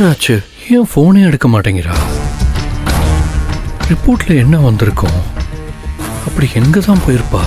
என்னாச்சு? ஏன் போனே எடுக்க மாட்டேங்கிறா? ரிப்போர்ட்ல என்ன வந்திருக்கும்? அப்படி எங்க தான் போயிருப்பா?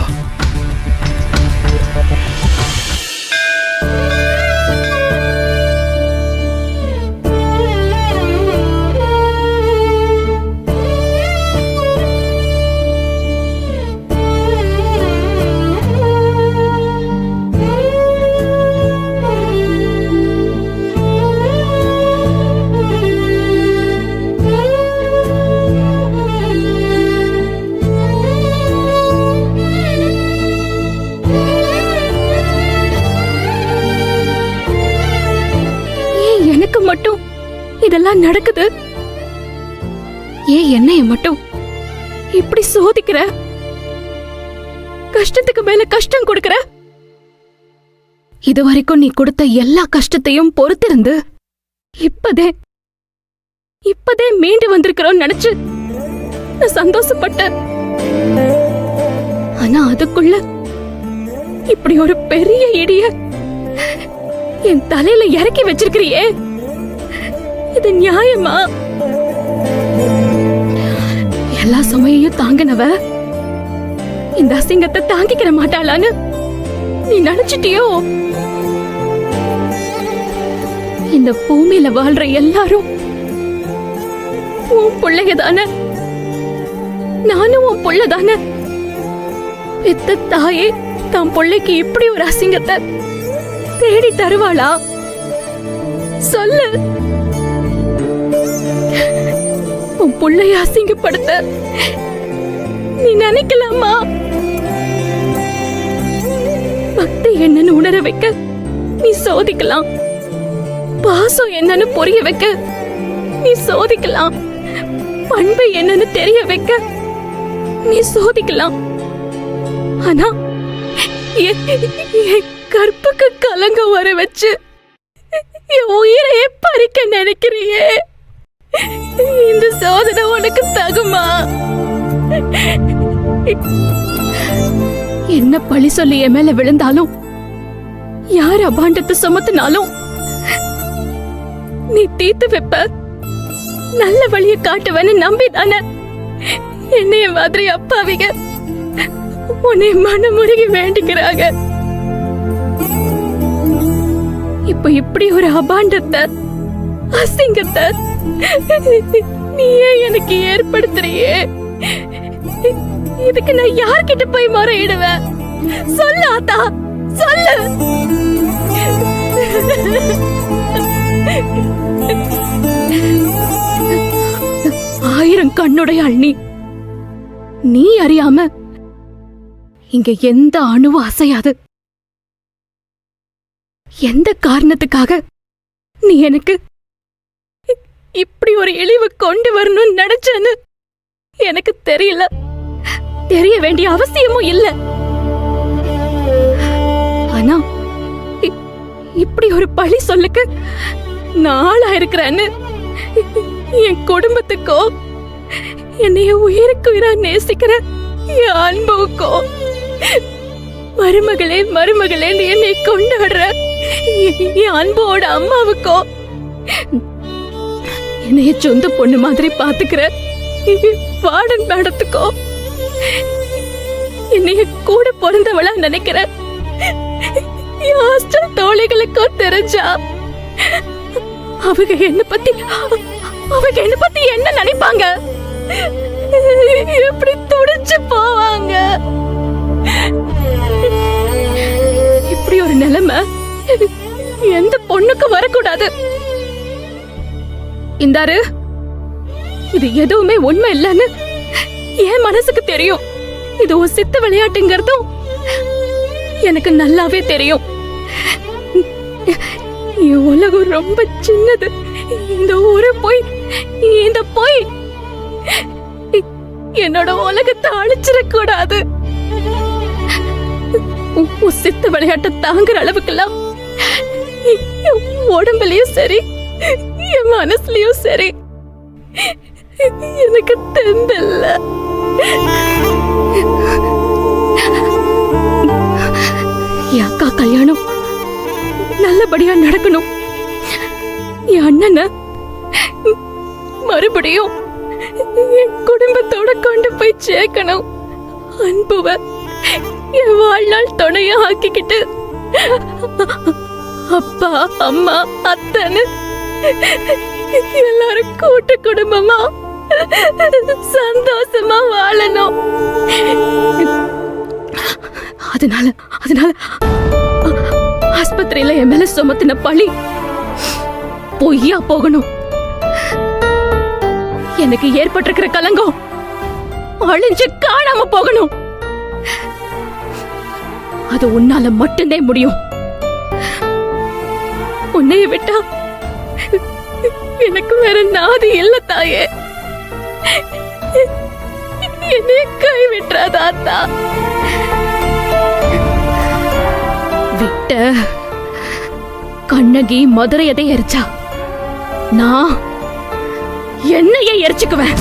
மட்டும் இதெல்லாம் நடக்குது? ஏன் என்னைய மட்டும் இப்படி சோதிக்கிற? கஷ்டத்துக்கு மேல கஷ்டம் கொடுக்கற? இதுவரைக்கும் நீ கொடுத்த எல்லா கஷ்டத்தையும் பொறுத்திருந்து இப்பதே மீண்டு வந்திருக்கிறோம் நினைச்சு நான் சந்தோஷப்பட்டேன். ஆனா அதுக்குள்ள இப்படி ஒரு பெரிய இடிய என் தலையில இறக்கி வச்சிருக்கிறியே, இது நியாயமா? எல்லா சுமையையும் தாங்கினவ இந்த அசிங்கத்தை தாங்கிக்கிற மாட்டாளான்னு நீ நினைச்சிட்டியோ? இந்த பூமியில வாழ்ற எல்லாரும் உன் பிள்ளைங்க தானே, நானும் உன் பிள்ளை தானே. பெத்த தாயே தான் பிள்ளைக்கு இப்படி ஒரு அசிங்கத்தை தேடி தருவாளா? சொல்லு. உன் புள்ளைய அசிங்கப்படுத்த நீ நினைக்கலாமா? பக்தி என்னன்னு உணர வைக்க நீ சோதிக்கலாம், பாசம் என்னன்னு புரிய வைக்க நீ சோதிக்கலாம், பண்பு என்னன்னு தெரிய வைக்க நீ சோதிக்கலாம். ஆனா கற்புக்கு கலங்கம் வர வச்சு என் உயிரையே பறிக்க நினைக்கிறியே, இந்த சோதனை உனக்கு தகுமா? என்ன பழி சொல்லி என் மேல விழுந்தாலும், யார் அபாண்டத்தை சுமத்தினாலும் நீ தீர்த்து வைப்ப, நல்ல வழிய காட்டுவன்னு நம்பிதானே என்னைய மாதிரி அப்பாவிக உன்னை மனமுருகி வேண்டிக்கிறாங்க. இப்ப இப்படி ஒரு அபாண்டத்தை, அசிங்கத்தை நீயே எனக்கு ஏற்படுத்துறியே, இதுக்கு நான் யார்கிட்ட போய் முறையிடுவேன்? சொல்லு ஆத்தா, சொல்லு. ஆயிரம் கண்ணுடைய அண்ணி, நீ அறியாம இங்க எந்த அணுவும் அசையாது. எந்த காரணத்துக்காக நீ எனக்கு இப்படி ஒரு இழிவு கொண்டு வரணும்னு நினைச்சேன்னு எனக்கு தெரியல, தெரிய வேண்டிய அவசியமும் இல்ல. ஆனா இப்படி ஒரு பழி சொல்லுக்கு நாளா இருக்கிறேன்னு என் குடும்பத்துக்கோ என்னைய உயிருக்கு உயிரா நேசிக்கிற என் அன்புக்கோ, மருமகளே மருமகளேன்னு என்னை கொண்டாடுற என் அன்போட அம்மாவுக்கோ, என்னைய சொந்த பொண்ணு மாதிரி பாத்துக்கிற வார்டன் மேடத்துக்கோ, என்னைய கூட பிறந்தவளா நினைக்கிற ஹாஸ்டல் தோழிகளுக்கோ தெரிஞ்சா அவங்க என்ன பத்தி என்ன நினைப்பாங்க? எப்படி துடிச்சு போவாங்க? இப்படி ஒரு நிலைமை எந்த பொண்ணுக்கு வரக்கூடாது. இந்தாரு, இது எதுவுமே உண்மை இல்லைன்னு என் மனசுக்கு தெரியும். இது ஒரு சித்த விளையாட்டுங்கிறதும் எனக்கு நல்லாவே தெரியும். உலகம் ரொம்ப சின்னது. இந்த ஊரு போய் என்னோட உலகத்தை அழிச்சிடக்கூடாது. சித்த விளையாட்டை தாங்குற அளவுக்குலாம் உடம்புலயும் சரி என் மனசுலயும் சரி எனக்கு தெந்தல்ல. என் அக்கா கல்யாணம் நல்லபடியா நடக்கணும். என் அண்ணனை மறுபடியும் என் குடும்பத்தோட கொண்டு போய் சேர்க்கணும். அன்புவ என் வாழ்நாள் துணையா ஆக்கிக்கிட்டு அப்பா அம்மா அத்தன்னு எல்லாரும் கூட்டு குடும்பமா சந்தோஷமா வாழணும். அதனால அதனால ஆஸ்பத்திரியில என் மேல சுமத்தின பழி பொய்யா போகணும். எனக்கு ஏற்பட்டிருக்கிற கலங்கம் அழிஞ்சு காணாம போகணும். அது உன்னால மட்டும்தான் முடியும். உன்னைய விட்டா எனக்கு வேற நாதி இல்ல தாயே. என்னைய கை விட்டுறாதா. விட்ட கண்ணகி மதுரையதை எரிச்சா, நான் என்னையே எரிச்சுக்குவேன்.